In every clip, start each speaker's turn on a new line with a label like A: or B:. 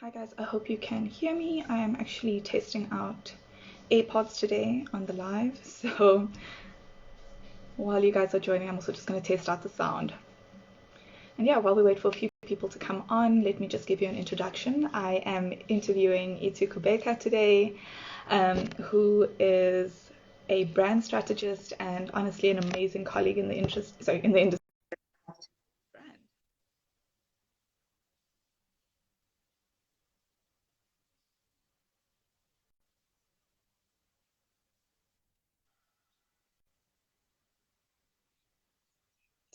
A: Hi guys, I hope you can hear me. I am actually testing out AirPods today on the live. So while you guys are joining, I'm also just going to test out the sound. And yeah, while we wait for a few people to come on, let me just give you an introduction. I am interviewing Itu Kubheka today, who is a brand strategist and honestly an amazing colleague in the industry.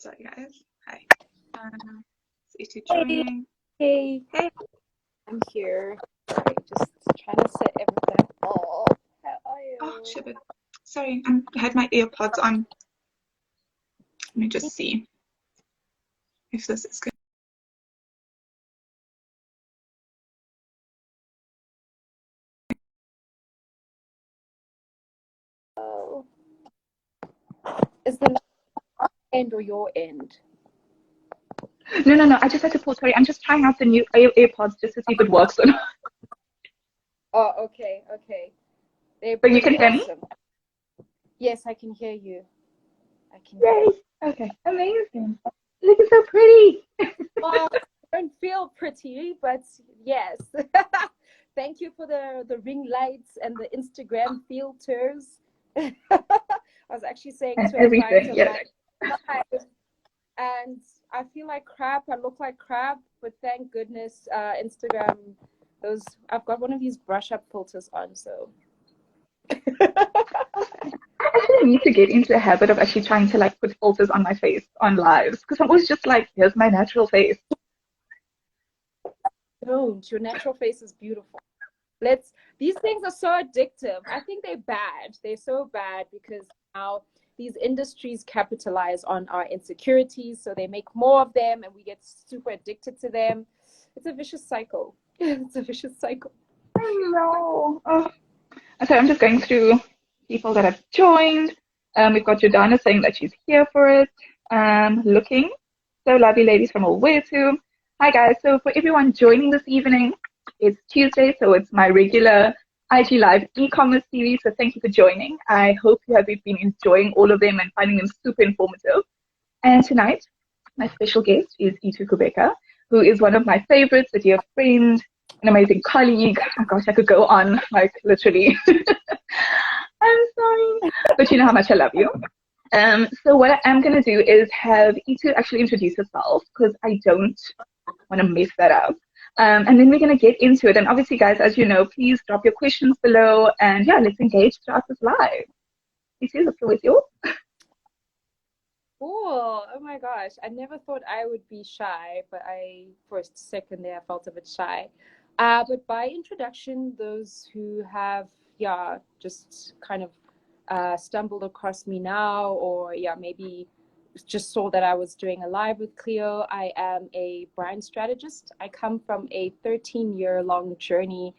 A: Sorry guys. Hi. Is Itu
B: Hey,
A: joining?
B: hey,
A: Hey.
B: I'm here. Sorry, just trying to set everything up. How are
A: Oh,
B: you?
A: shit. Sorry, I had my AirPods on. Let me just see if this is good.
B: Oh, is the end or your end?
A: No. I just had to pause. Sorry, I'm just trying out the new AirPods just to see if it works or not.
B: Oh, okay. They're
A: But you
B: pretty
A: can hear me?
B: awesome. Yes, I can hear you. I can hear
A: Yay!
B: you.
A: Okay, amazing. Looking so pretty.
B: Oh, I don't feel pretty, but yes. Thank you for the ring lights and the Instagram filters. I was actually saying
A: And
B: to a client
A: everything,
B: of
A: yes.
B: mine, "Hi, and I feel like crap. I look like crap, but thank goodness, Instagram, those I've got one of these brush up filters on, so
A: I actually need to get into the habit of actually trying to like put filters on my face on lives because I'm always just like, here's my natural face.
B: don't. Your natural face is beautiful. Let's. These things are so addictive. I think they're bad. They're so bad because now these industries capitalize on our insecurities, so they make more of them, and we get super addicted to them. It's a vicious cycle. It's a vicious cycle.
A: I know. Oh. So I'm just going through people that have joined. We've got Jordana saying that she's here for it. Looking. So lovely ladies from Owetu. Hi guys. So for everyone joining this evening, it's Tuesday, so it's my regular IG Live e-commerce series. So thank you for joining. I hope you have been enjoying all of them and finding them super informative. And tonight, my special guest is Itu Kubheka, who is one of my favorites, a dear friend, an amazing colleague. Oh gosh, I could go on, like literally. I'm sorry, but you know how much I love you. So what I am going to do is have Itu actually introduce herself because I don't want to mess that up. And then we're going to get into it. And obviously, guys, as you know, please drop your questions below. And yeah, let's engage throughout this live. Itu, the floor is yours.
B: Cool. Oh my gosh. I never thought I would be shy, but for a second there, I felt a bit shy. But by introduction, those who have, yeah, just kind of stumbled across me now, or yeah, maybe just saw that I was doing a live with Cleo, I am a brand strategist. I come from a 13-year-long journey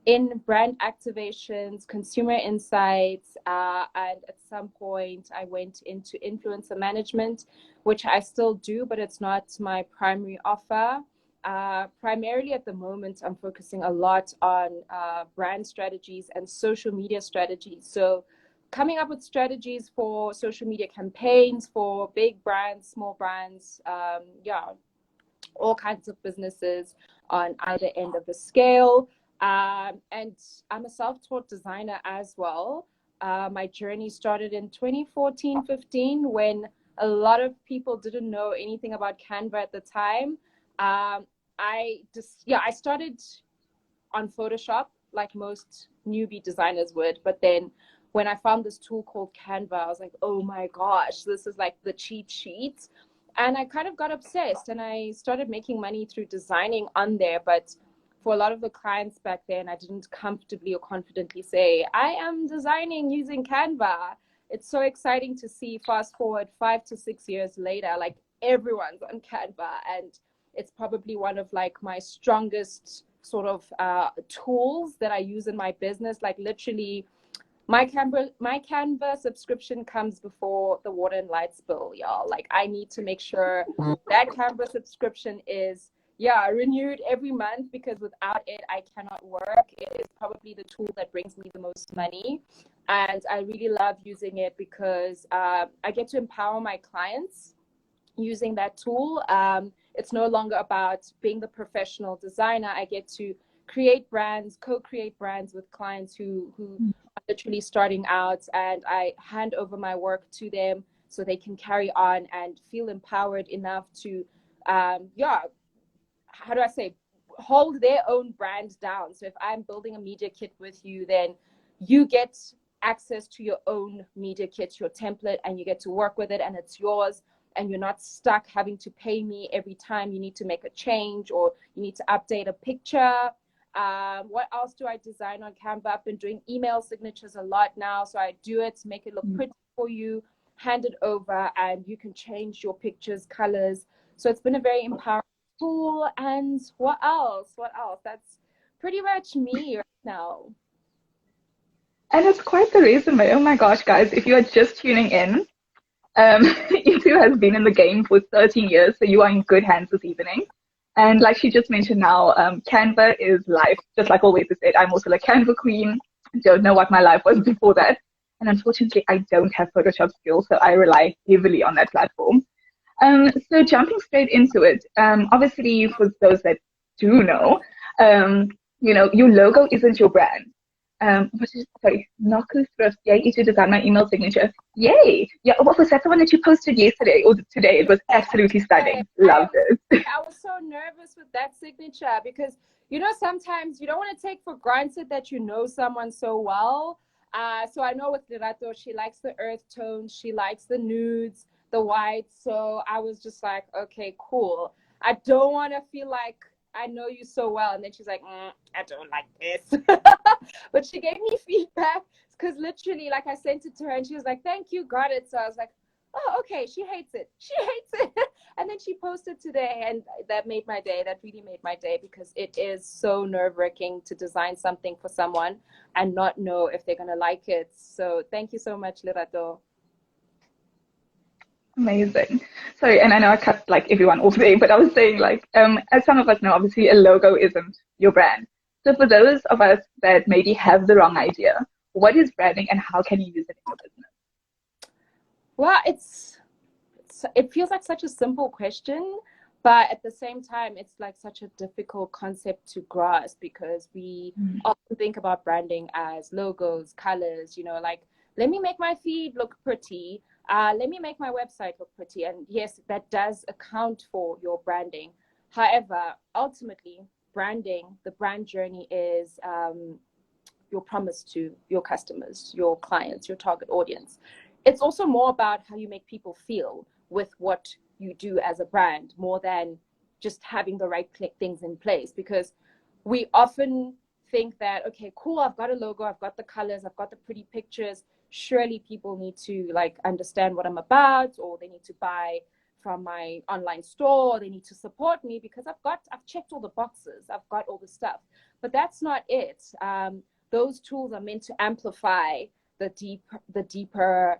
B: in brand activations, consumer insights, and at some point I went into influencer management, which I still do, but it's not my primary offer. Primarily at the moment, I'm focusing a lot on brand strategies and social media strategies. So coming up with strategies for social media campaigns for big brands, small brands, yeah, all kinds of businesses on either end of the scale. And I'm a self-taught designer as well. My journey started in 2014-15 when a lot of people didn't know anything about Canva at the time. I started on Photoshop like most newbie designers would, but then when I found this tool called Canva, I was like, oh my gosh, this is like the cheat sheet. And I kind of got obsessed and I started making money through designing on there. But for a lot of the clients back then, I didn't comfortably or confidently say, I am designing using Canva. It's so exciting to see fast forward 5 to 6 years later, like everyone's on Canva. And it's probably one of like my strongest sort of tools that I use in my business. Like literally my Canva subscription comes before the water and lights bill, y'all. Like I need to make sure that Canva subscription is, yeah, renewed every month, because without it, I cannot work. It is probably the tool that brings me the most money. And I really love using it because I get to empower my clients using that tool. It's no longer about being the professional designer. I get to create brands, co-create brands with clients who are literally starting out, and I hand over my work to them so they can carry on and feel empowered enough to, yeah, how do I say, hold their own brand down. So if I'm building a media kit with you, then you get access to your own media kit, your template, and you get to work with it, and it's yours. And you're not stuck having to pay me every time you need to make a change or you need to update a picture. What else do I design on Canva? I've been doing email signatures a lot now. So I do it to make it look pretty for you, hand it over, and you can change your pictures, colors. So it's been a very empowering tool. And what else? What else? That's pretty much me right now.
A: And it's quite the resume. Oh my gosh, guys, if you are just tuning in, Itu has been in the game for 13 years, so you are in good hands this evening. And like she just mentioned now, Canva is life, just like always said. I'm also a Canva queen. Don't know what my life was before that. And unfortunately, I don't have Photoshop skills, so I rely heavily on that platform. So jumping straight into it, obviously for those that do know, your logo isn't your brand. Sorry, Naku Thrift, yay, to design my email signature. Yay! Yeah, what was that the one that you posted yesterday or today? It was absolutely stunning. Loved it.
B: I was so nervous with that signature because, sometimes you don't want to take for granted that you know someone so well. So I know with Lerato, she likes the earth tones, she likes the nudes, the whites. So I was just like, okay, cool. I don't want to feel like I know you so well. And then she's like, I don't like this. But she gave me feedback because literally, like, I sent it to her and she was like, thank you, got it. So I was like, oh, okay, she hates it. She hates it. And then she posted today, and that made my day. That really made my day because it is so nerve-wracking to design something for someone and not know if they're going to like it. So thank you so much, Lerato.
A: Amazing. Sorry, and I know I cut like everyone off there, but I was saying like, as some of us know, obviously a logo isn't your brand. So for those of us that maybe have the wrong idea, what is branding and how can you use it in your business?
B: Well, it feels like such a simple question, but at the same time, it's like such a difficult concept to grasp because we often think about branding as logos, colors, like, let me make my feed look pretty. Let me make my website look pretty. And yes, that does account for your branding. However, ultimately, branding, the brand journey is your promise to your customers, your clients, your target audience. It's also more about how you make people feel with what you do as a brand, more than just having the right things in place. Because we often think that, okay, cool, I've got a logo, I've got the colors, I've got the pretty pictures. Surely people need to like understand what I'm about, or they need to buy from my online store, or they need to support me because I've checked all the boxes, I've got all the stuff. But that's not it. Those tools are meant to amplify the deeper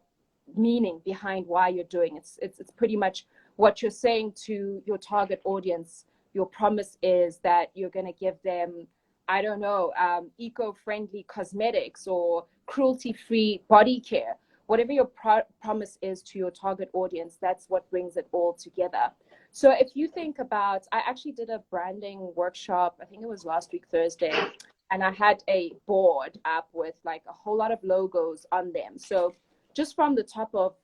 B: meaning behind why you're doing it. It's pretty much what you're saying to your target audience. Your promise is that you're going to give them, I don't know, eco-friendly cosmetics or cruelty-free body care. Whatever your promise is to your target audience, that's what brings it all together. So if you think about, I actually did a branding workshop, I think it was last week, Thursday, and I had a board up with like a whole lot of logos on them. So just from the top of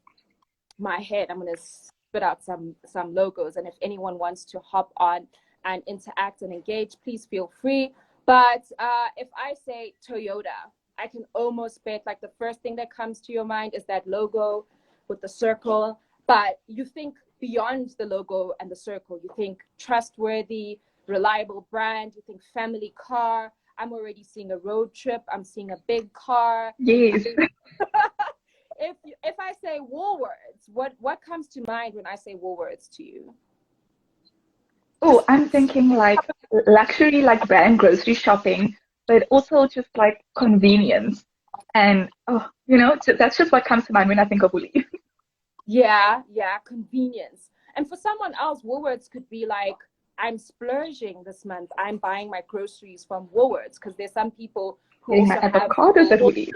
B: my head, I'm going to spit out some logos. And if anyone wants to hop on and interact and engage, please feel free. But if I say Toyota, I can almost bet like the first thing that comes to your mind is that logo with the circle. But you think beyond the logo and the circle. You think trustworthy, reliable brand. You think family car. I'm already seeing a road trip. I'm seeing a big car.
A: Yes.
B: If I say Woolworths, what comes to mind when I say Woolworths to you?
A: Oh, I'm thinking like luxury, like brand grocery shopping, but also just like convenience. And that's just what comes to mind when I think of Woolies.
B: Yeah, convenience. And for someone else, Woolworths could be like I'm splurging this month. I'm buying my groceries from Woolworths because there's some people who
A: Getting my
B: also have
A: avocados at Woolies.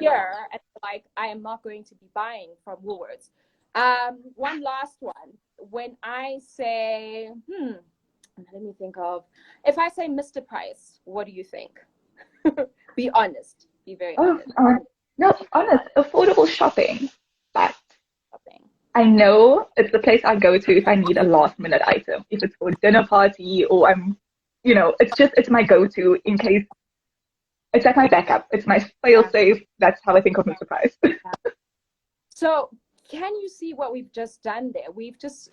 B: here, and like I am not going to be buying from Woolworths. One last one. When I say, let me think of, if I say Mr. Price, what do you think? Be honest. Be very
A: Oh,
B: honest.
A: no, honest, affordable shopping. But
B: Shopping.
A: I know it's the place I go to if I need a last minute item. If it's for a dinner party or it's my go-to in case it's like my backup. It's my fail safe. That's how I think of Mr. Price.
B: So can you see what we've just done there? We've just,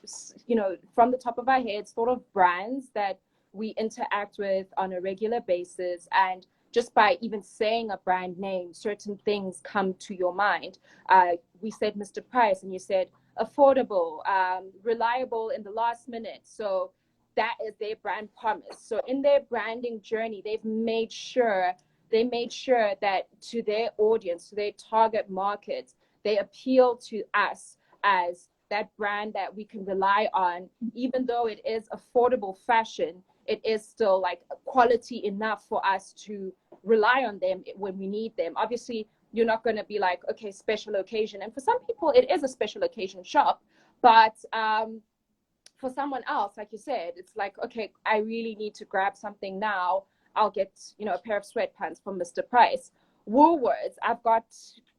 B: from the top of our heads, sort of brands that we interact with on a regular basis. And just by even saying a brand name, certain things come to your mind. We said Mr. Price, and you said affordable, reliable in the last minute. So that is their brand promise. So in their branding journey, they made sure that to their audience, to their target market, they appeal to us as that brand that we can rely on. Even though it is affordable fashion, it is still like quality enough for us to rely on them when we need them. Obviously, you're not going to be like, okay, special occasion. And for some people, it is a special occasion shop. But for someone else, like you said, it's like, okay, I really need to grab something now. I'll get, a pair of sweatpants from Mr. Price. Woolworths, I've got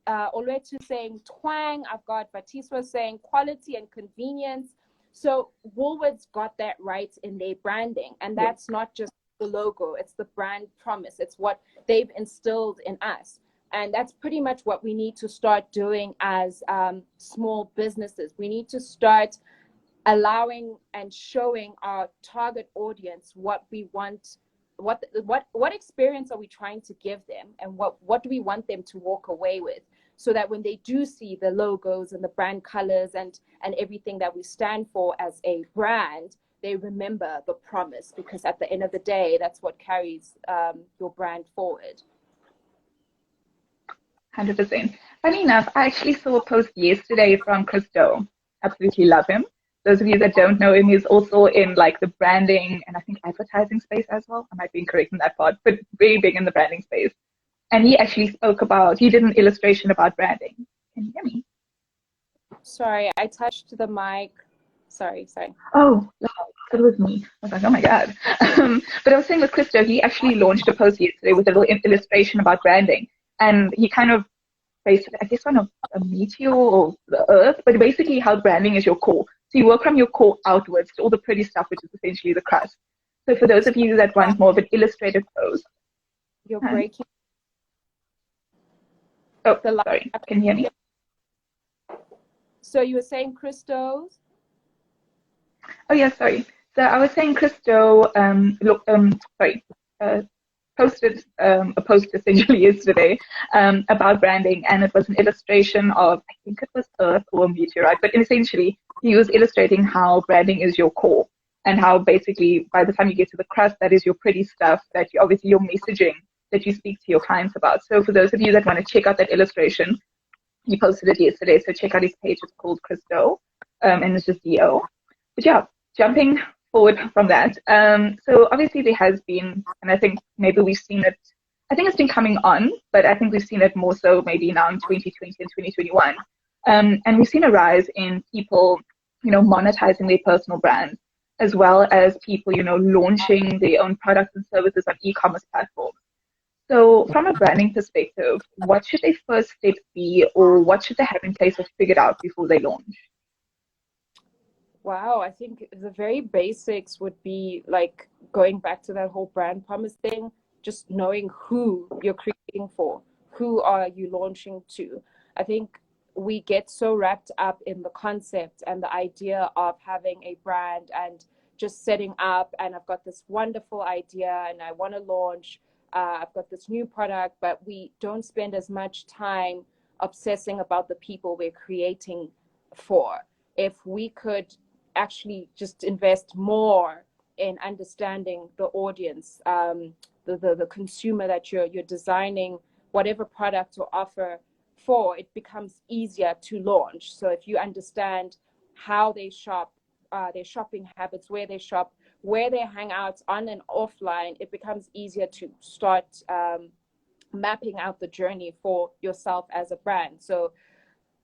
B: Olwetu saying twang. I've got Batiswa saying quality and convenience. So Woolworths got that right in their branding. And that's not just the logo. It's the brand promise. It's what they've instilled in us. And that's pretty much what we need to start doing as small businesses. We need to start allowing and showing our target audience what we want, what experience are we trying to give them, and what do we want them to walk away with, so that when they do see the logos and the brand colors and everything that we stand for as a brand, they remember the promise, because at the end of the day, that's what carries your brand forward.
A: 100%. Funny enough, I actually saw a post yesterday from Christo. Absolutely love him. Those of you that don't know him, he's also in like the branding and I think advertising space as well. I might be incorrect in that part, but very big in the branding space. And he actually he did an illustration about branding. Can you hear me?
B: Sorry, I touched the mic. Sorry.
A: Oh, it was me. I was like, oh my God. But I was saying with Christo, he actually launched a post yesterday with a little illustration about branding. And he kind of based, I guess, on a meteor or the earth, but basically how branding is your core. So you work from your core outwards to all the pretty stuff, which is essentially the crust. So for those of you that want more of an illustrated post.
B: You're breaking.
A: Oh, sorry. Can you hear me?
B: So you were saying Christos?
A: Oh, yeah, sorry. So I was saying Christo, posted a post essentially yesterday about branding, and it was an illustration of, I think it was Earth or a meteorite, but essentially he was illustrating how branding is your core, and how basically by the time you get to the crust, that is your pretty stuff, that you, obviously your messaging that you speak to your clients about. So for those of you that want to check out that illustration, he posted it yesterday, so check out his page. It's called Christo, and it's just DO. But yeah, jumping forward from that. So obviously there has been, and I think maybe we've seen it, I think it's been coming on, but I think we've seen it more so maybe now in 2020 and 2021. And we've seen a rise in people, monetizing their personal brands, as well as people, launching their own products and services on e-commerce platforms. So from a branding perspective, what should their first steps be, or what should they have in place or figured out before they launch?
B: Wow, I think the very basics would be like going back to that whole brand promise thing, just knowing who you're creating for, who are you launching to. I think we get so wrapped up in the concept and the idea of having a brand and just setting up, and I've got this wonderful idea and I want to launch, I've got this new product, but we don't spend as much time obsessing about the people we're creating for. If we could actually just invest more in understanding the audience, the consumer that you're designing whatever product or offer for, it becomes easier to launch. So if you understand how they shop, their shopping habits, where they shop, where they hang out on and offline, it becomes easier to start mapping out the journey for yourself as a brand. So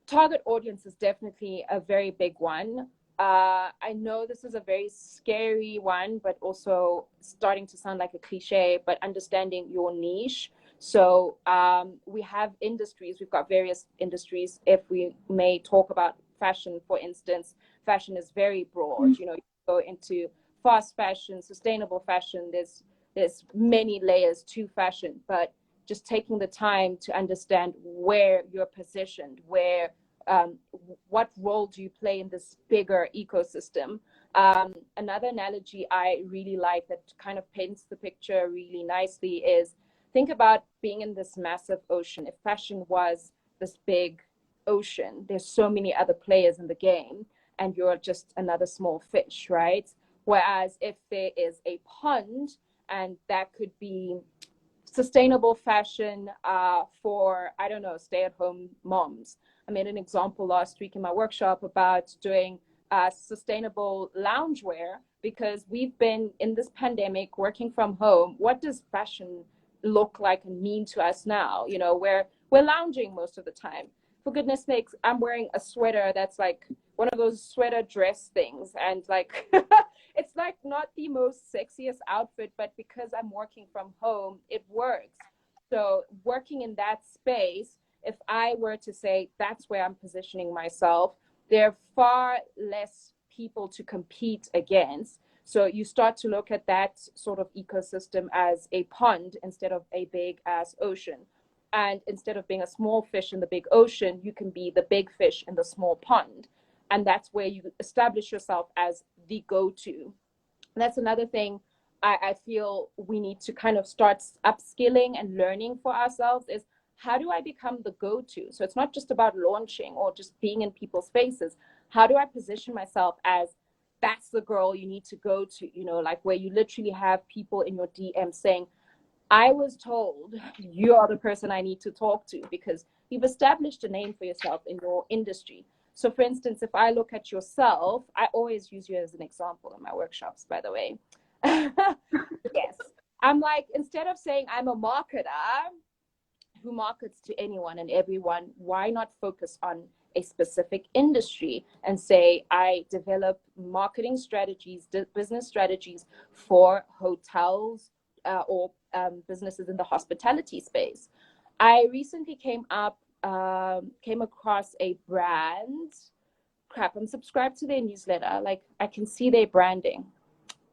B: target audience is definitely a very big one. I know this is a very scary one, but also starting to sound like a cliche, but understanding your niche. So we have industries, we've got various industries. If we may talk about fashion, for instance, fashion is very broad. You know, you go into fast fashion, sustainable fashion, there's many layers to fashion, but just taking the time to understand where you're positioned, where what role do you play in this bigger ecosystem. Another analogy I really like that kind of paints the picture really nicely is, think about being in this massive ocean. If fashion was this big ocean, there's so many other players in the game, and you're just another small fish, right? Whereas if there is a pond, and that could be sustainable fashion for, I don't know, stay-at-home moms. I made an example last week in my workshop about doing sustainable loungewear, because we've been in this pandemic working from home. What does fashion look like and mean to us now? You know, we're lounging most of the time. For goodness sakes, I'm wearing a sweater that's like one of those sweater dress things, and like it's like not the most sexiest outfit, but because I'm working from home, it works. So working in that space, if I were to say that's where I'm positioning myself, there are far less people to compete against. So you start to look at that sort of ecosystem as a pond instead of a big ass ocean. And instead of being a small fish in the big ocean, you can be the big fish in the small pond. And that's where you establish yourself as the go-to. That's another thing I feel we need to kind of start upskilling and learning for ourselves is, how do I become the go-to? So it's not just about launching or just being in people's faces. How do I position myself as, that's the girl you need to go to, you know, like where you literally have people in your DM saying, I was told you are the person I need to talk to, because you've established a name for yourself in your industry. So for instance, if I look at yourself, I always use you as an example in my workshops, by the way. Yes. I'm like, instead of saying I'm a marketer who markets to anyone and everyone, why not focus on a specific industry and say, I develop marketing strategies, business strategies for hotels or businesses in the hospitality space. I recently came across a brand. Crap, I'm subscribed to their newsletter. Like, I can see their branding,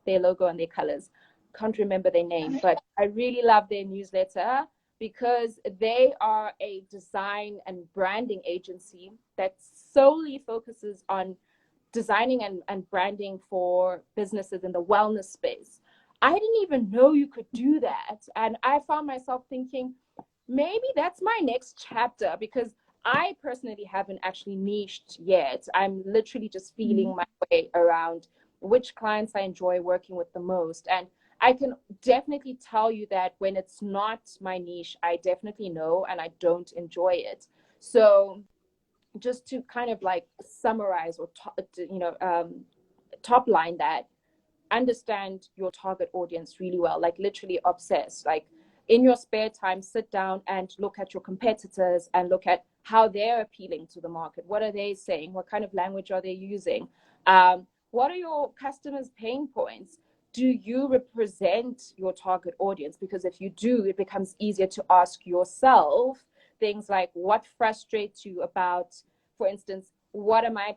B: their logo and their colors. Can't remember their name, but I really love their newsletter because they are a design and branding agency that solely focuses on designing and branding for businesses in the wellness space. I didn't even know you could do that. And I found myself thinking, maybe that's my next chapter, because I personally haven't actually niched yet. I'm literally just feeling my way around which clients I enjoy working with the most. And I can definitely tell you that when it's not my niche, I definitely know and I don't enjoy it. So just to kind of like summarize or top line that, understand your target audience really well, like literally obsess, like in your spare time, sit down and look at your competitors and look at how they're appealing to the market. What are they saying? What kind of language are they using? What are your customers' pain points? Do you represent your target audience? Because if you do, it becomes easier to ask yourself things like, what frustrates you about, for instance, what are my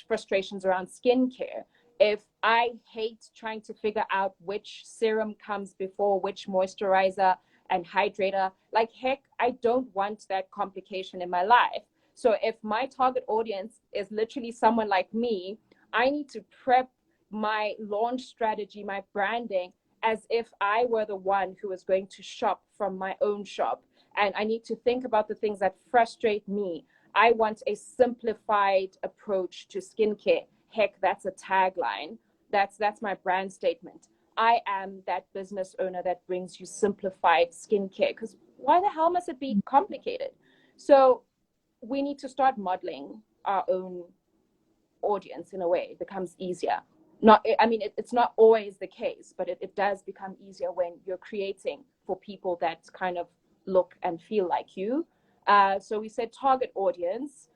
B: frustrations around skincare? If I hate trying to figure out which serum comes before which moisturizer and hydrator, like heck, I don't want that complication in my life. So if my target audience is literally someone like me, I need to prep my launch strategy, my branding, as if I were the one who was going to shop from my own shop. And I need to think about the things that frustrate me. I want a simplified approach to skincare. Heck, that's a tagline. That's my brand statement. I am that business owner that brings you simplified skincare. Because why the hell must it be complicated? So we need to start modeling our own audience in a way. It becomes easier. not, I mean, it's not always the case, but it does become easier when you're creating for people that kind of look and feel like you. So we said target audience,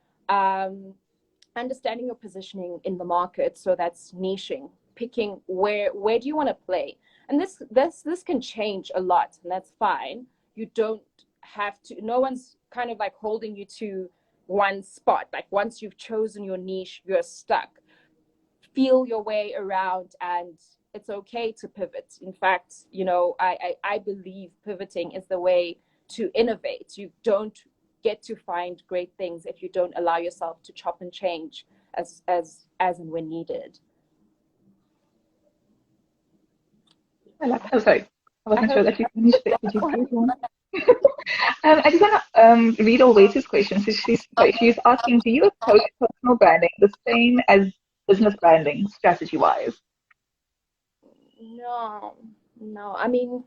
B: understanding your positioning in the market. So that's niching, picking where do you want to play, and this can change a lot, and that's fine. You don't have to. No one's kind of like holding you to one spot. Like once you've chosen your niche, you're stuck. Feel your way around, and it's okay to pivot. In fact, I believe pivoting is the way to innovate. You don't get to find great things if you don't allow yourself to chop and change as and when needed.
A: Oh, sorry. I wasn't sure that you finished it. Did you create one? I just want to read Always' question. So she's asking, do you approach personal branding the same as business branding strategy-wise?
B: No, no. I mean,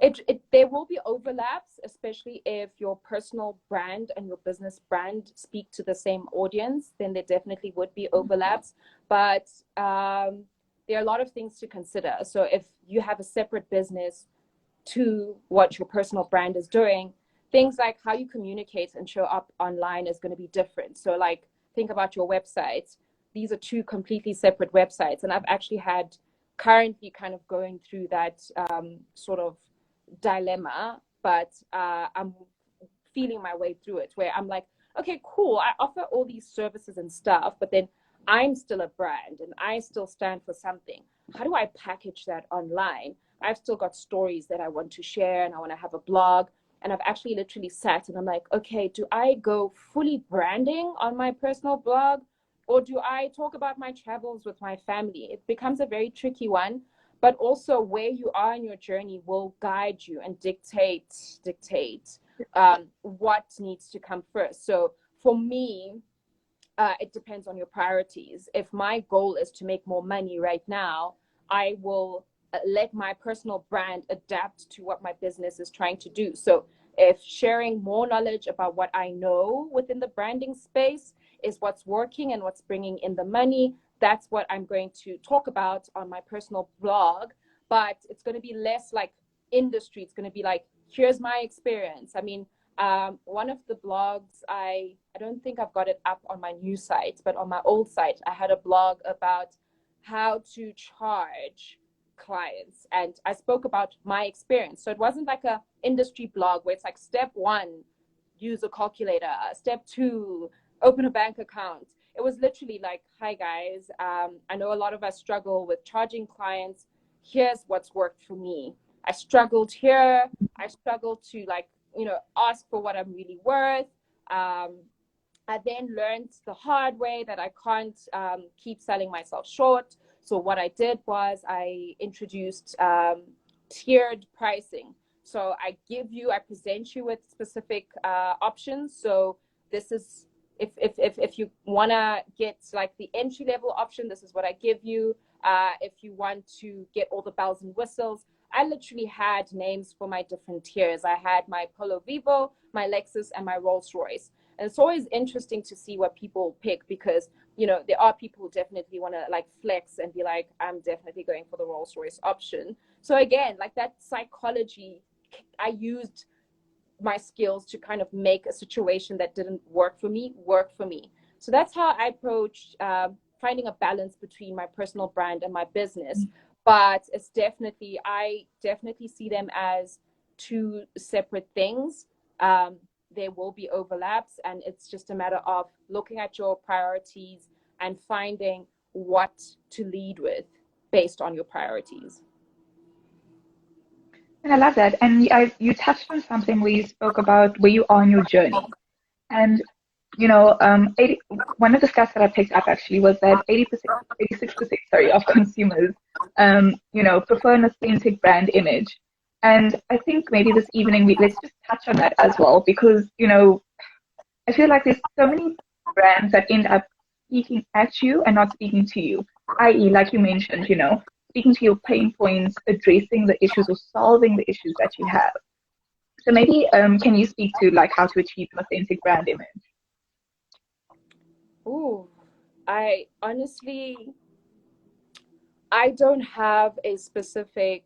B: it there will be overlaps, especially if your personal brand and your business brand speak to the same audience. Then there definitely would be overlaps, but there are a lot of things to consider. So if you have a separate business to what your personal brand is doing, things like how you communicate and show up online is going to be different. So like think about your website. These are two completely separate websites, and I've actually had currently kind of going through that sort of dilemma, but I'm feeling my way through it, where I'm like, okay, cool, I offer all these services and stuff, but then I'm still a brand and I still stand for something. How do I package that online? I've still got stories that I want to share, and I want to have a blog. And I've actually literally sat and I'm like, okay, do I go fully branding on my personal blog, or do I talk about my travels with my family? It becomes a very tricky one, but also where you are in your journey will guide you and dictate what needs to come first. So for me, it depends on your priorities. If my goal is to make more money right now, I will let my personal brand adapt to what my business is trying to do. So if sharing more knowledge about what I know within the branding space is what's working and what's bringing in the money, that's what I'm going to talk about on my personal blog. But it's going to be less like industry. It's going to be like, here's my experience. I mean, one of the blogs, I don't think I've got it up on my new site, but on my old site, I had a blog about how to charge clients, and I spoke about my experience. So it wasn't like a industry blog where it's like step 1, use a calculator, step 2, open a bank account. It was literally like, hi guys, I know a lot of us struggle with charging clients. Here's what's worked for me. I struggled here. I struggled to ask for what I'm really worth. I then learned the hard way that I can't keep selling myself short. So what I did was I introduced tiered pricing. So I present you with specific options. So this is, if you want to get like the entry level option, this is what I give you. If you want to get all the bells and whistles, I literally had names for my different tiers. I had my Polo Vivo, my Lexus, and my Rolls Royce. And it's always interesting to see what people pick, because there are people who definitely want to like flex and be like, I'm definitely going for the Rolls Royce option. So again, like that psychology, I used my skills to kind of make a situation that didn't work for me work for me. So that's how I approached finding a balance between my personal brand and my business. But I definitely see them as two separate things. There will be overlaps, and it's just a matter of looking at your priorities and finding what to lead with based on your priorities.
A: And I love that. And you touched on something where you spoke about where you are on your journey. And one of the stats that I picked up actually was that 80%, 86%, sorry, of consumers, prefer an authentic brand image. And I think maybe this evening let's just touch on that as well, because, I feel like there's so many brands that end up speaking at you and not speaking to you, i.e., like you mentioned, speaking to your pain points, addressing the issues or solving the issues that you have. So maybe can you speak to like how to achieve an authentic brand image?
B: Ooh, I honestly, I don't have a specific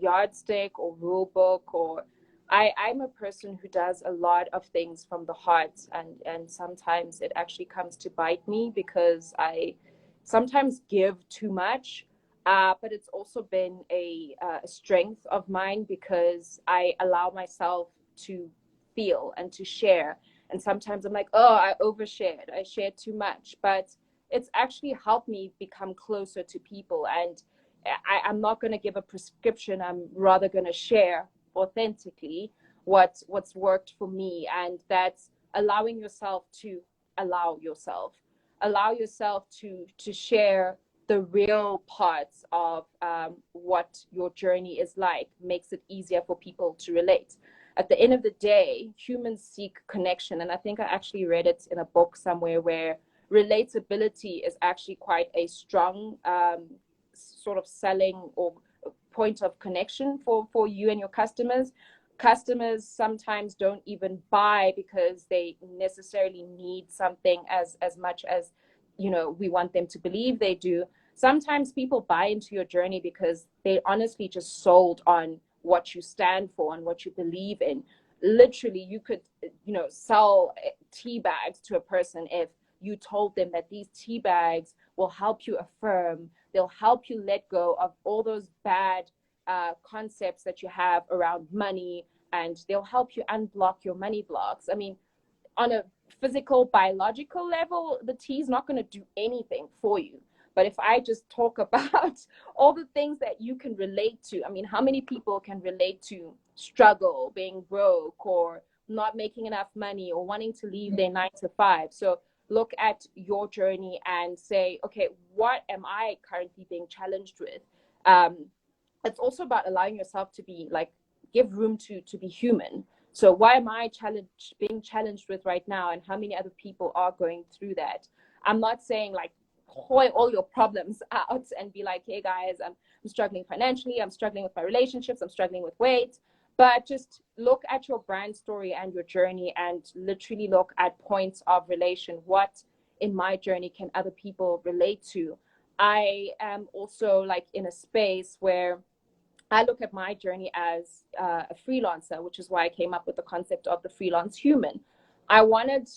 B: yardstick or rule book, or I'm a person who does a lot of things from the heart, and sometimes it actually comes to bite me because I sometimes give too much. But it's also been a strength of mine because I allow myself to feel and to share. And sometimes I'm like, oh, I overshared, I shared too much, but it's actually helped me become closer to people. And I'm not going to give a prescription. I'm rather going to share authentically what's worked for me. And that's allowing yourself to allow yourself, allow yourself to share the real parts of what your journey is like, makes it easier for people to relate. At the end of the day, humans seek connection. And I think I actually read it in a book somewhere where relatability is actually quite a strong sort of selling or point of connection for you and your customers. Customers sometimes don't even buy because they necessarily need something as much as, you know, we want them to believe they do. Sometimes people buy into your journey because they honestly just sold on what you stand for and what you believe in. Literally, you could, you know, sell tea bags to a person if you told them that these tea bags will help you affirm, they'll help you let go of all those bad concepts that you have around money, and they'll help you unblock your money blocks. I mean, on a physical, biological level, the tea is not going to do anything for you. But if I just talk about all the things that you can relate to, I mean, how many people can relate to struggle, being broke, or not making enough money, or wanting to leave their 9 to 5? So look at your journey and say, okay, what am I currently being challenged with? It's also about allowing yourself to be like, give room to be human. So why am I being challenged with right now, and how many other people are going through that? I'm not saying like pour all your problems out and be like, hey guys, I'm struggling financially, I'm struggling with my relationships, I'm struggling with weight. But just look at your brand story and your journey, and literally look at points of relation. What in my journey can other people relate to? I am also like in a space where I look at my journey as a freelancer, which is why I came up with the concept of the freelance human. I wanted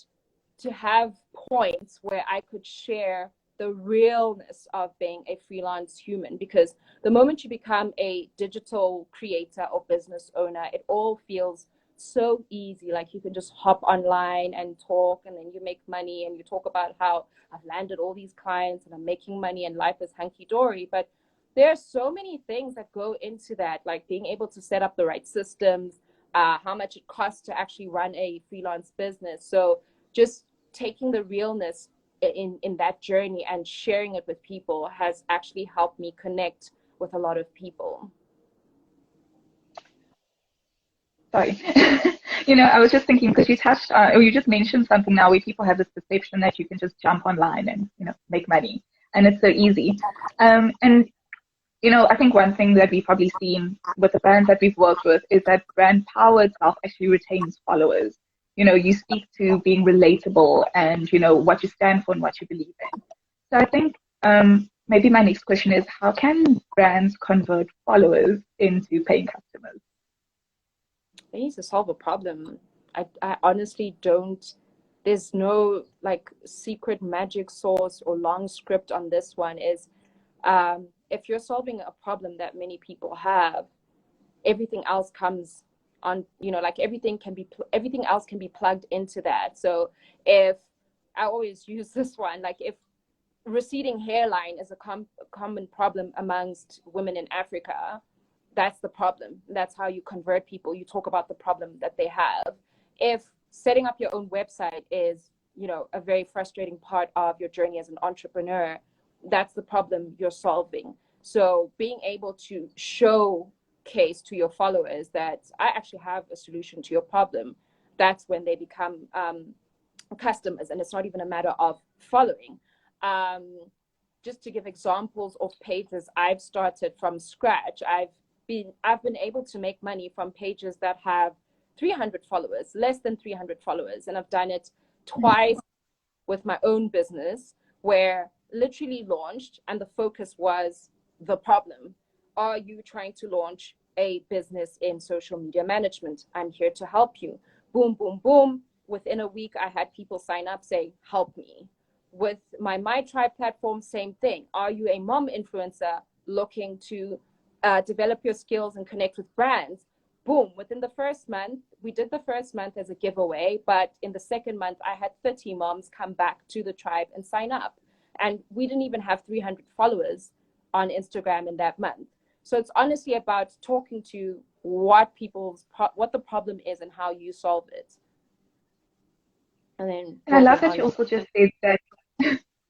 B: to have points where I could share the realness of being a freelance human, because the moment you become a digital creator or business owner, it all feels so easy. Like you can just hop online and talk, and then you make money, and you talk about how I've landed all these clients and I'm making money and life is hunky-dory. But there are so many things that go into that, like being able to set up the right systems, how much it costs to actually run a freelance business. So just taking the realness in that journey and sharing it with people has actually helped me connect with a lot of people.
A: Sorry. I was just thinking because you touched on, or you just mentioned something now where people have this perception that you can just jump online and, make money, and it's so easy. And I think one thing that we've probably seen with the brands that we've worked with is that brand power itself actually retains followers. You speak to being relatable and, what you stand for and what you believe in. So I think maybe my next question is, how can brands convert followers into paying customers?
B: They need to solve a problem. I honestly don't, there's no like secret magic sauce or long script on this one. Is if you're solving a problem that many people have, everything else comes on, like everything else can be plugged into that. So if I always use this one, like if receding hairline is a common problem amongst women in Africa, that's the problem. That's how you convert people. You talk about the problem that they have. If setting up your own website is, a very frustrating part of your journey as an entrepreneur, that's the problem you're solving. So being able to showcase to your followers that I actually have a solution to your problem, that's when they become customers, and it's not even a matter of following. Um, just to give examples of pages I've started from scratch, I've been able to make money from pages that have 300 followers, less than 300 followers, and I've done it twice with my own business, where literally launched, and the focus was the problem. Are you trying to launch a business in social media management? I'm here to help you. Boom, boom, boom. Within a week, I had people sign up saying, help me. With my Tribe platform, same thing. Are you a mom influencer looking to develop your skills and connect with brands? Boom, within the first month, we did the first month as a giveaway, but in the second month, I had 30 moms come back to the Tribe and sign up. And we didn't even have 300 followers on Instagram in that month. So it's honestly about talking to what the problem is and how you solve it. And then
A: And I love that you also just said that.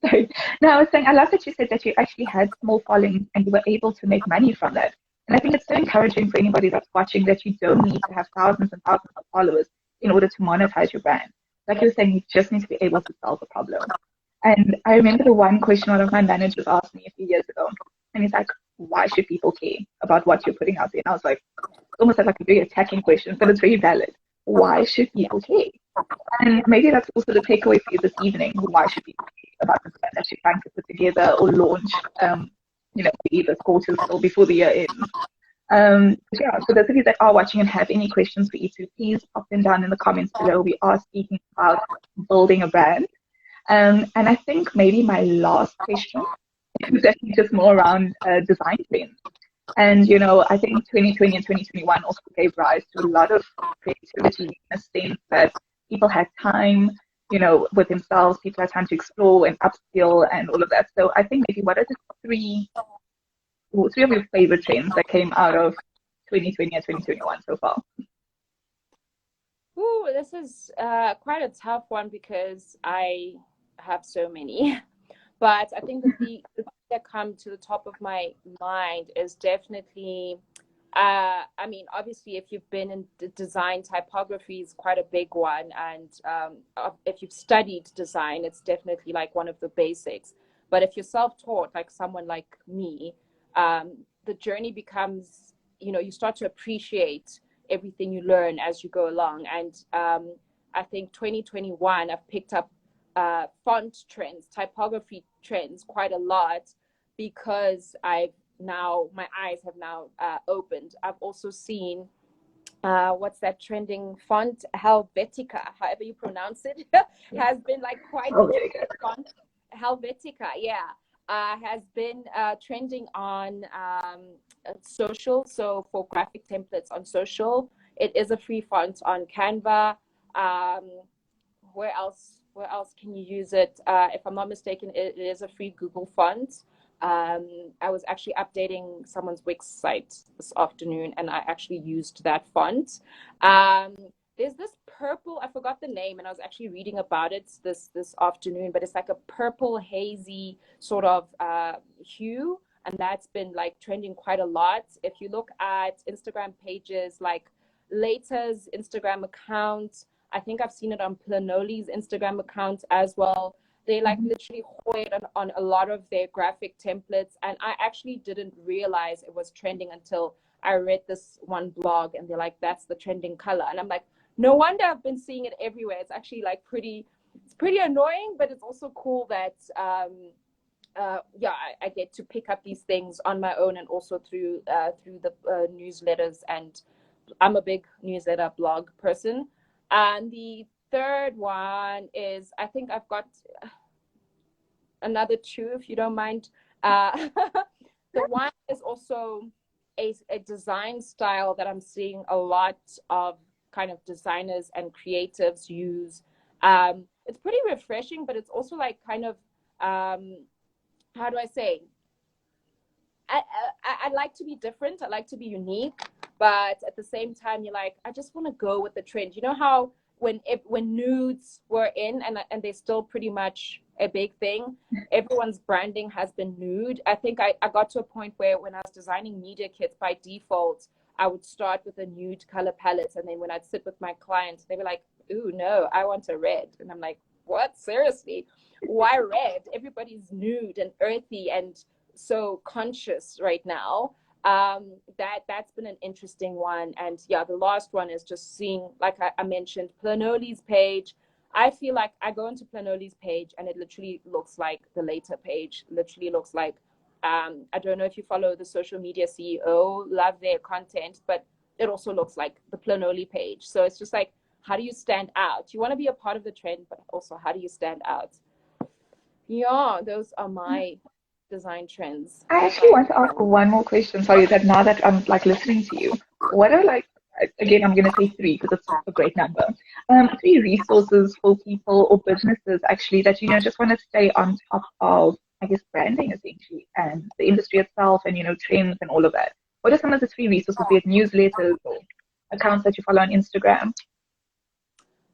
A: Sorry. No, I was saying I love that you said that you actually had small followings and you were able to make money from that. And I think it's so encouraging for anybody that's watching that you don't need to have thousands and thousands of followers in order to monetize your brand. Like you were saying, you just need to be able to solve a problem. And I remember the one question one of my managers asked me a few years ago, and he's like, "Why should people care about what you're putting out there?" And I was like, almost like a very attacking question, but it's very valid. Why should people care? And maybe that's also the takeaway for you this evening. Why should people care about the plan that you're trying to put together or launch, either quarters or before the year ends? Yeah, so those of you that are watching and have any questions for Itu, please pop them down in the comments below. We are speaking about building a brand. And I think maybe my last question is actually just more around design trends. And, I think 2020 and 2021 also gave rise to a lot of creativity in a sense that people had time, with themselves, people had time to explore and upskill and all of that. So I think maybe what are the three of your favorite trends that came out of 2020 and 2021 so far?
B: Ooh, this is quite a tough one because I have so many. But I think that the thing that come to the top of my mind is definitely, obviously, if you've been in design, typography is quite a big one. And if you've studied design, it's definitely like one of the basics. But if you're self-taught, like someone like me, the journey becomes, you start to appreciate everything you learn as you go along. And I think 2021, I've picked up font trends, typography trends quite a lot because my eyes have now opened. I've also seen what's that trending font, Helvetica, however you pronounce it, has been like quite font. Helvetica, yeah, has been trending on social. So for graphic templates on social, it is a free font on Canva. Where else can you use it? If I'm not mistaken, it is a free Google font. I was actually updating someone's Wix site this afternoon, and I actually used that font. There's this purple, I forgot the name, and I was actually reading about it this afternoon, but it's like a purple hazy sort of hue, and that's been like trending quite a lot. If you look at Instagram pages like Later's Instagram account, I think I've seen it on Planoli's Instagram account as well. They like literally hoid on a lot of their graphic templates. And I actually didn't realize it was trending until I read this one blog and they're like, that's the trending color. And I'm like, no wonder I've been seeing it everywhere. It's actually like it's pretty annoying, but it's also cool that, I get to pick up these things on my own and also through the newsletters. And I'm a big newsletter blog person. And the third one is, I think I've got another two, if you don't mind. The one is also a design style that I'm seeing a lot of kind of designers and creatives use. It's pretty refreshing, but it's also like kind of, how do I say? I like to be different. I like to be unique. But at the same time, you're like, I just want to go with the trend. You know how when nudes were in and they're still pretty much a big thing, everyone's branding has been nude. I think I got to a point where when I was designing media kits, by default, I would start with a nude color palette. And then when I'd sit with my clients, they were like, ooh, no, I want a red. And I'm like, what? Seriously? Why red? Everybody's nude and earthy and so conscious right now. That's been an interesting one. And yeah, the last one is just seeing, like I mentioned, Planoli's page. I feel like I go into Planoli's page and it literally looks like the later page, literally looks like, I don't know if you follow the social media CEO, love their content, but it also looks like the Planoli page. So it's just like, how do you stand out? You want to be a part of the trend, but also how do you stand out? Yeah, those are my design trends.
A: I actually want to ask one more question. Sorry, that now that I'm like listening to you, what are like, again, I'm going to say three because it's a great number. Three resources for people or businesses actually that, just want to stay on top of, I guess, branding essentially and the industry itself and, trends and all of that. What are some of the three resources, be it newsletters or accounts that you follow on Instagram?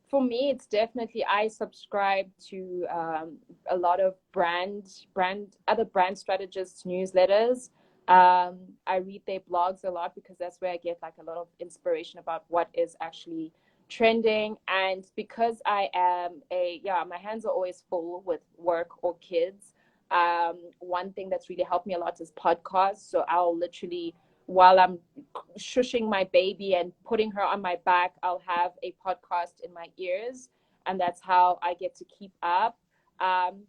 B: For me, it's definitely, I subscribe to a lot of other brand strategists newsletters. I read their blogs a lot because that's where I get like a lot of inspiration about what is actually trending. And because I am my hands are always full with work or kids. One thing that's really helped me a lot is podcasts. So I'll literally, while I'm shushing my baby and putting her on my back, I'll have a podcast in my ears, and that's how I get to keep up.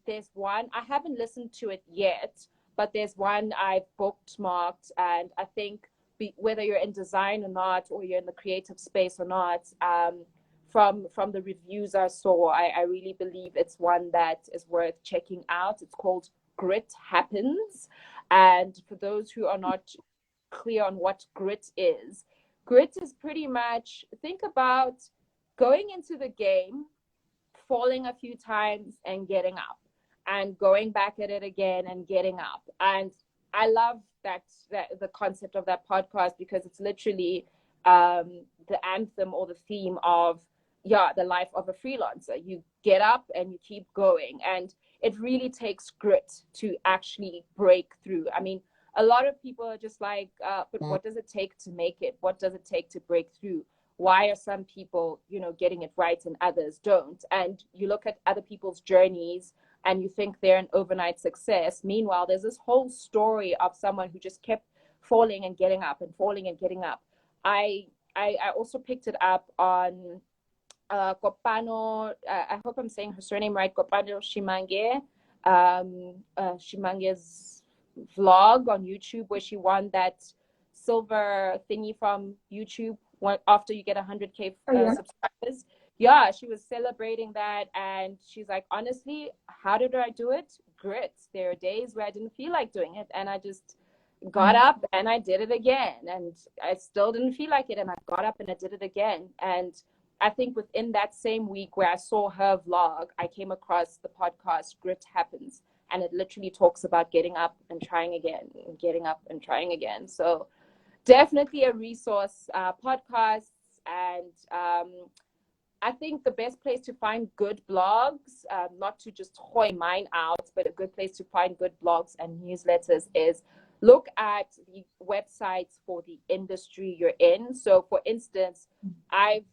B: There's one, I haven't listened to it yet, but there's one I've bookmarked, and I think whether you're in design or not, or you're in the creative space or not, from the reviews I saw, I really believe it's one that is worth checking out. It's called Grit Happens. And for those who are not clear on what grit is pretty much, think about going into the game, falling a few times and getting up, and going back at it again and getting up. And I love that the concept of that podcast, because it's literally the anthem or the theme of the life of a freelancer. You get up and you keep going, and it really takes grit to actually break through. I mean, a lot of people are just like, but what does it take to make it? What does it take to break through? Why are some people, getting it right and others don't? And you look at other people's journeys and you think they're an overnight success. Meanwhile, there's this whole story of someone who just kept falling and getting up and falling and getting up. I also picked it up on Kopano. I hope I'm saying her surname right. Kopano Shimange. Shimange's vlog on YouTube, where she won that silver thingy from YouTube after you get 100K subscribers. Yeah, she was celebrating that, and she's like, honestly, how did I do it? Grit. There are days where I didn't feel like doing it, and I just got up and I did it again, and I still didn't feel like it, and I got up and I did it again. And I think within that same week where I saw her vlog, I came across the podcast Grit Happens, and it literally talks about getting up and trying again, and getting up and trying again. So definitely a resource, podcasts. And I think the best place to find good blogs, not to just hoy mine out, but a good place to find good blogs and newsletters is look at the websites for the industry you're in. So for instance, I've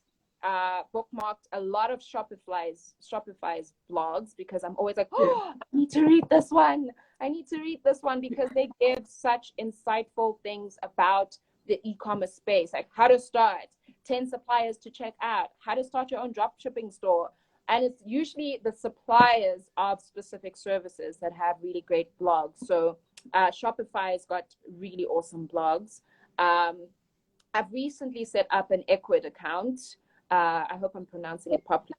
B: bookmarked a lot of Shopify's blogs, because I'm always like, oh, I need to read this one. I need to read this one, because they give such insightful things about the e-commerce space, like how to start, 10 suppliers to check out, how to start your own drop shipping store. And it's usually the suppliers of specific services that have really great blogs. So Shopify has got really awesome blogs. I've recently set up an Equid account. I hope I'm pronouncing it properly.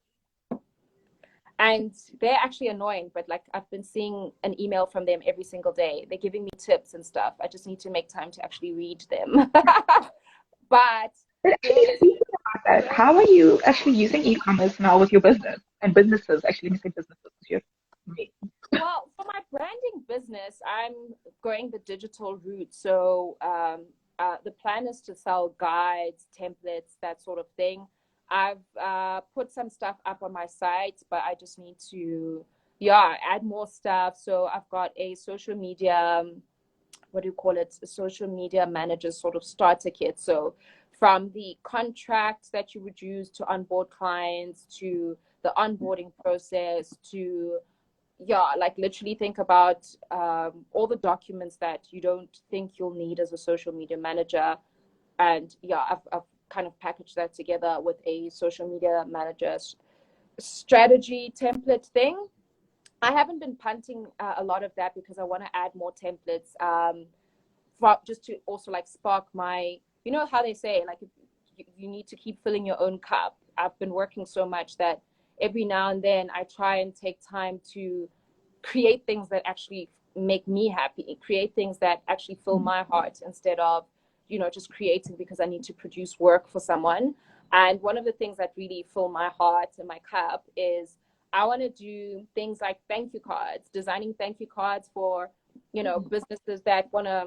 B: And they're actually annoying, but like I've been seeing an email from them every single day. They're giving me tips and stuff. I just need to make time to actually read them. But
A: actually, speaking about that, how are you actually using e-commerce now with your business and businesses? Actually, let me say businesses.
B: Well, for my branding business, I'm going the digital route. So the plan is to sell guides, templates, that sort of thing. I've put some stuff up on my site, but I just need to, add more stuff. So I've got a social media, what do you call it? A social media manager sort of starter kit. So from the contract that you would use to onboard clients, to the onboarding process, to like literally think about all the documents that you don't think you'll need as a social media manager. And I've kind of packaged that together with a social media manager strategy template thing. I haven't been punting a lot of that because I want to add more templates, just to also like spark my, you know how they say, like, if you need to keep filling your own cup. I've been working so much that every now and then I try and take time to create things that actually make me happy, create things that actually fill my heart instead of, just creating because I need to produce work for someone. And one of the things that really fill my heart and my cup is I want to do things like thank you cards, designing thank you cards for, businesses that want to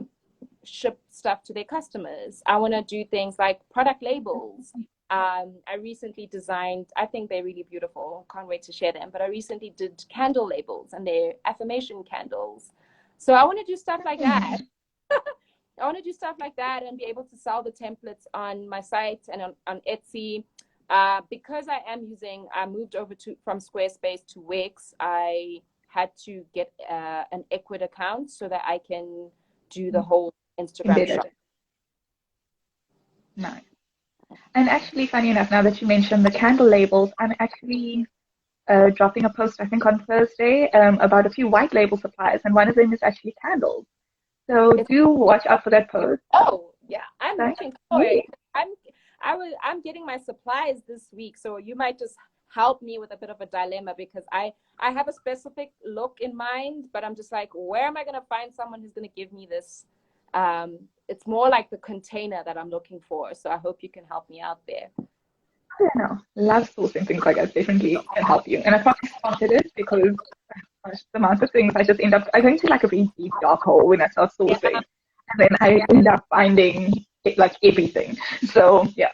B: ship stuff to their customers. I want to do things like product labels. I recently designed, I think they're really beautiful. Can't wait to share them. But I recently did candle labels, and they're affirmation candles. So I want to do stuff like that. I want to do stuff like that and be able to sell the templates on my site and on Etsy. Because I moved over from Squarespace to Wix. I had to get an Ecwid account so that I can do the whole Instagram shop.
A: Nice. And actually, funny enough, now that you mentioned the candle labels, I'm actually dropping a post, I think, on Thursday about a few white label suppliers, and one of them is actually candles. So do watch out for that post.
B: Oh, yeah. I'm looking for it. I'm getting my supplies this week, so you might just help me with a bit of a dilemma because I have a specific look in mind, but I'm just like, where am I going to find someone who's going to give me this? It's more like the container that I'm looking for, so I hope you can help me out there.
A: I don't know. Love sourcing things like that definitely can help you. And I probably started it because the amount of things I just end up, I go into like a really deep dark hole when I start sourcing. Yeah. And then I end up finding like everything. So yeah.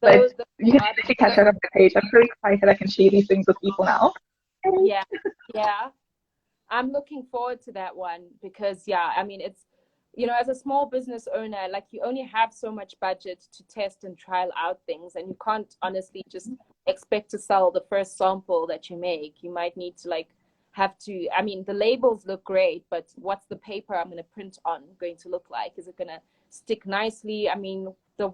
A: But you can actually catch that on the page. I'm very excited I can share these things with people now.
B: Yeah. Yeah. I'm looking forward to that one because I mean, it's, as a small business owner, like you only have so much budget to test and trial out things, and you can't honestly just expect to sell the first sample that you make. You might need to I mean, the labels look great, but what's the paper I'm going to print on going to look like? Is it going to stick nicely? I mean, the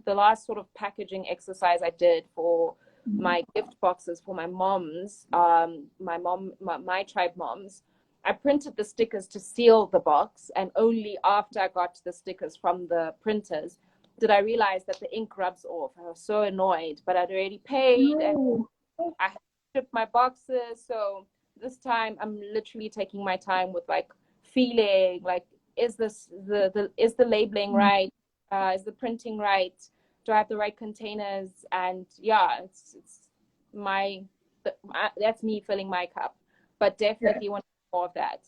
B: last sort of packaging exercise I did for my gift boxes for my moms, my tribe moms, I printed the stickers to seal the box, and only after I got the stickers from the printers did I realize that the ink rubs off. I was so annoyed, but I'd already paid and I had shipped my boxes. So this time I'm literally taking my time with like feeling like, is this is the labeling right? Is the printing right? Do I have the right containers? And it's that's me filling my cup, but definitely want more of that.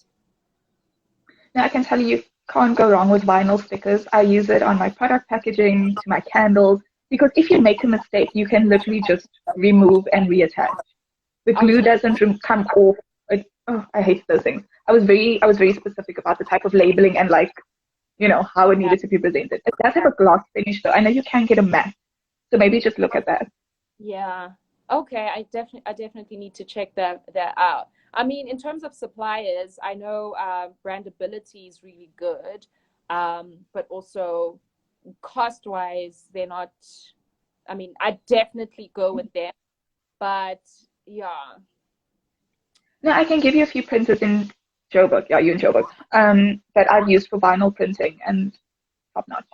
A: Now I can tell you can't go wrong with vinyl stickers. I use it on my product packaging, to my candles, because if you make a mistake, you can literally just remove and reattach. The glue doesn't come off. I hate those things. I was very specific about the type of labeling and how it needed to be presented. It does have a gloss finish though. I know you can get a matte, so maybe just look at that.
B: Yeah. Okay. I definitely need to check that out. I mean, in terms of suppliers, I know brandability is really good, but also cost-wise, they're not. I mean, I definitely go with them, but yeah.
A: No, I can give you a few printers in Joburg. Yeah, you in Joburg. That I've used for vinyl printing and top notch.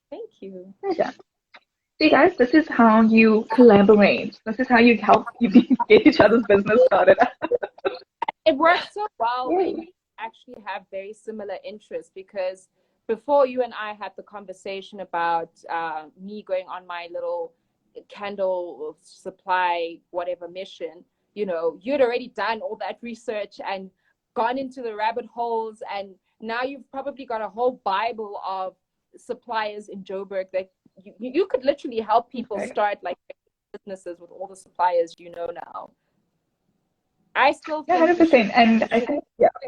B: Thank you.
A: Pleasure. See, guys, this is how you collaborate. This is how you help you get each other's business started.
B: It works so well when you actually have very similar interests, because before you and I had the conversation about me going on my little candle supply, whatever mission, you'd already done all that research and gone into the rabbit holes. And now you've probably got a whole Bible of suppliers in Joburg that you could literally help people start like businesses with all the suppliers now. I still think
A: 100%. And I think
B: you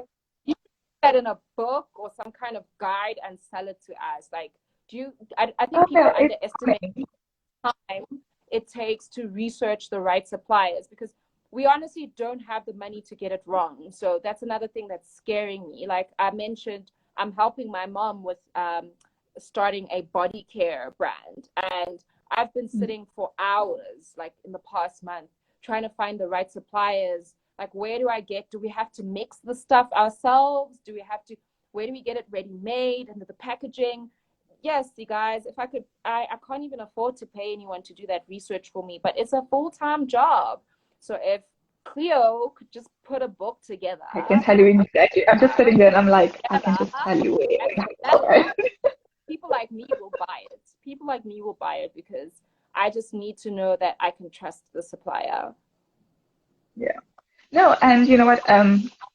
B: put that in a book or some kind of guide and sell it to us. Like, I think people underestimate the time it takes to research the right suppliers, because we honestly don't have the money to get it wrong. So that's another thing that's scaring me. Like I mentioned, I'm helping my mom with starting a body care brand, and I've been sitting for hours, like in the past month, trying to find the right suppliers. Like, where do I get? Do we have to mix the stuff ourselves? Do we have to? Where do we get it ready made and the packaging? Yes, you guys, if I could, I can't even afford to pay anyone to do that research for me, but it's a full-time job. So if Cleo could just put a book together,
A: I can tell you exactly. I'm just sitting there and I'm like, I can just tell you where and how, right?
B: people like me will buy it. People like me will buy it because I just need to know that I can trust the supplier.
A: Yeah. No, and you know what?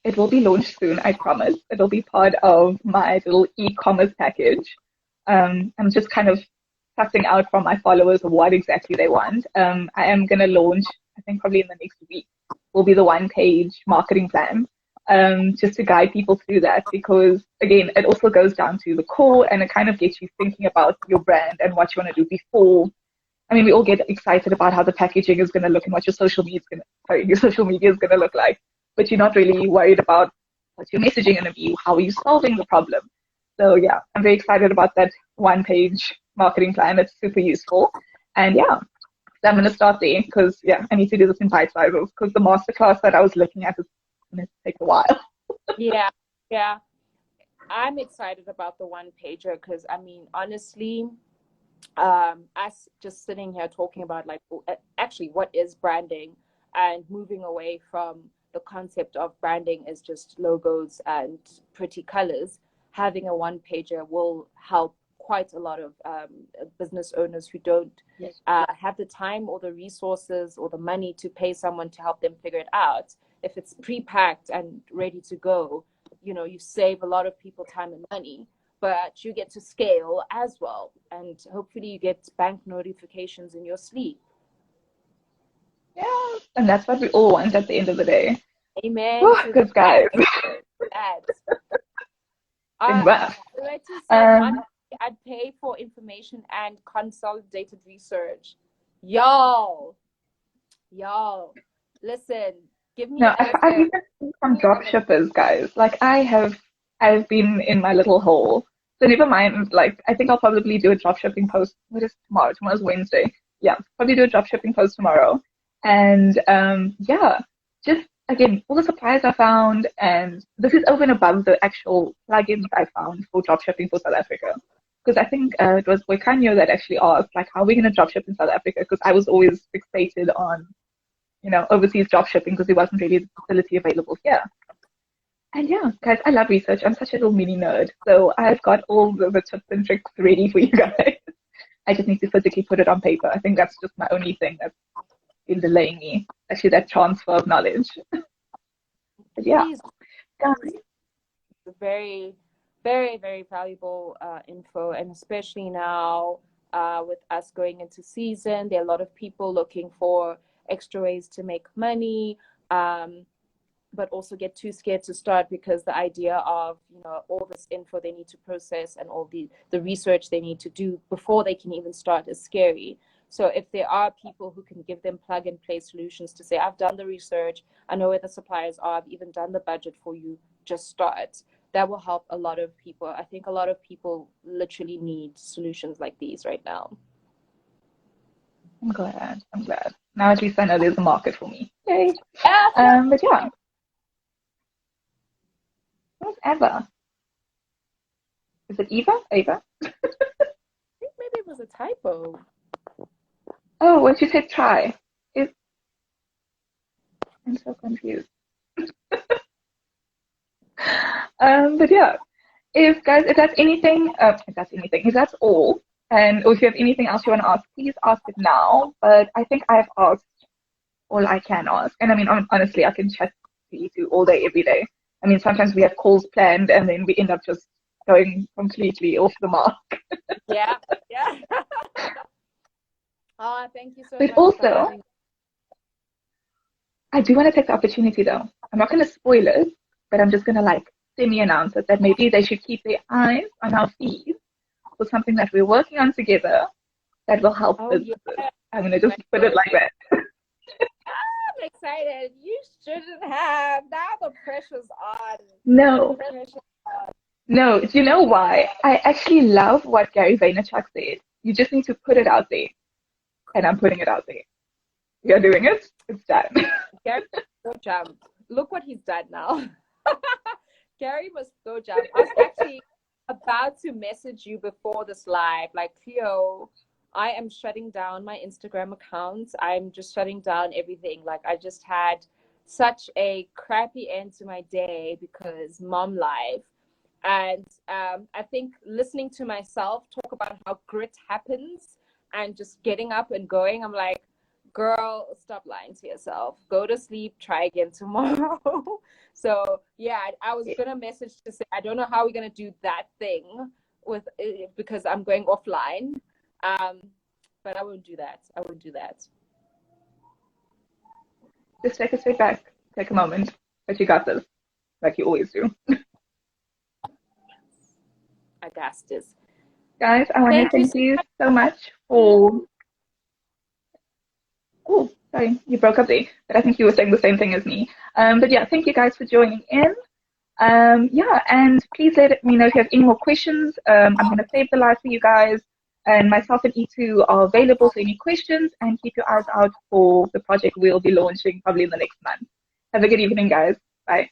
A: It will be launched soon, I promise. It'll be part of my little e-commerce package. I'm just kind of sussing out from my followers what exactly they want. I am gonna launch, I think probably in the next week, will be the one-page marketing plan. Just to guide people through that because again, it also goes down to the core and it kind of gets you thinking about your brand and what you want to do before. I mean, we all get excited about how the packaging is going to look and what your social media is going to look like, but you're not really worried about what your messaging going to be, how are you solving the problem. So yeah, I'm very excited about that one-page marketing plan. It's super useful, and yeah, so I'm going to start there because yeah, I need to do this in bite sizes because the masterclass that I was looking at is going to take a while.
B: Yeah, yeah. I'm excited about the one pager because I mean, honestly, us just sitting here talking about like actually what is branding and moving away from the concept of branding is just logos and pretty colors, having a one pager will help quite a lot of business owners who don't have the time or the resources or the money to pay someone to help them figure it out. If it's pre-packed and ready to go, you save a lot of people time and money, but you get to scale as well. And hopefully you get bank notifications in your sleep.
A: Yeah, and that's what we all want at the end of the day.
B: Amen
A: Oh,
B: to
A: good guys.
B: that.
A: Well,
B: Letty said
A: um,
B: one I'd pay for information and consolidated research. Y'all, listen, give me
A: no,
B: an
A: I've
B: answer.
A: even seen some drop shippers, guys. Like I've been in my little hole. So never mind. Like I think I'll probably do a drop shipping post. What is tomorrow? Tomorrow's Wednesday. Yeah, probably do a drop shipping post tomorrow. And yeah, just again, all the supplies I found, and this is over and above the actual plugins I found for drop shipping for South Africa. Because I think it was Boikanyo that actually asked, like, how are we going to drop ship in South Africa? Because I was always fixated on overseas drop shipping because there wasn't really the facility available here. And yeah, guys, I love research. I'm such a little mini nerd. So I've got all the tips and tricks ready for you guys. I just need to physically put it on paper. I think that's just my only thing that's been delaying me. Actually, that transfer of knowledge. But yeah,
B: Please,
A: guys.
B: very, very, very valuable info, and especially now with us going into season, there are a lot of people looking for extra ways to make money, but also get too scared to start because the idea of all this info they need to process and all the research they need to do before they can even start is scary. So if there are people who can give them plug and play solutions to say, I've done the research, I know where the suppliers are, I've even done the budget for you, just start. That will help a lot of people. I think a lot of people literally need solutions like these right now.
A: I'm glad. I'm glad. Now at least I know there's a market for me. Yay.
B: Yeah.
A: But yeah, what's Eva? Is it Eva? Ava?
B: I think maybe it was a typo.
A: Oh, what you said try. Is I'm so confused. But yeah, if that's all, and or if you have anything else you want to ask, please ask it now. But I think I've asked all I can ask, and I mean, honestly, I can chat to you two all day, every day. I mean, sometimes we have calls planned, and then we end up just going completely off the mark.
B: Yeah. Oh, thank you so
A: But
B: much for
A: also,
B: having me.
A: I do want to take the opportunity, though. I'm not going to spoil it, but I'm just going to like semi-announce it that maybe they should keep their eyes on our feed for something that we're working on together that will help
B: Oh,
A: businesses.
B: yeah.
A: I'm going to just put it like that.
B: I'm excited. You shouldn't have. Now the pressure's on.
A: No,
B: The pressure's on.
A: no. Do you know why? I actually love what Gary Vaynerchuk said. You just need to put it out there. and I'm putting it out there. You're doing it. It's done.
B: Gary must go jump. Look what he's done now. Gary must go jump. I was actually about to message you before this live, like, Cleo, I am shutting down my Instagram account. I'm just shutting down everything. Like, I just had such a crappy end to my day because mom life. And I think listening to myself talk about how grit happens and just getting up and going, I'm like, girl, stop lying to yourself. Go to sleep. Try again tomorrow. So yeah, I was gonna message to say I don't know how we're gonna do that thing with because I'm going offline. But I won't do that. I won't do that.
A: Just take a step back. Take a moment. But you got this, like you always do.
B: I got this.
A: Guys, I want to thank you so much for. Oh, sorry, you broke up there. But I think you were saying the same thing as me. But yeah, thank you guys for joining in. Yeah, and please let me know if you have any more questions. I'm going to save the live for you guys. And myself and Itu are available for any questions. And keep your eyes out for the project we'll be launching probably in the next month. Have a good evening, guys. Bye.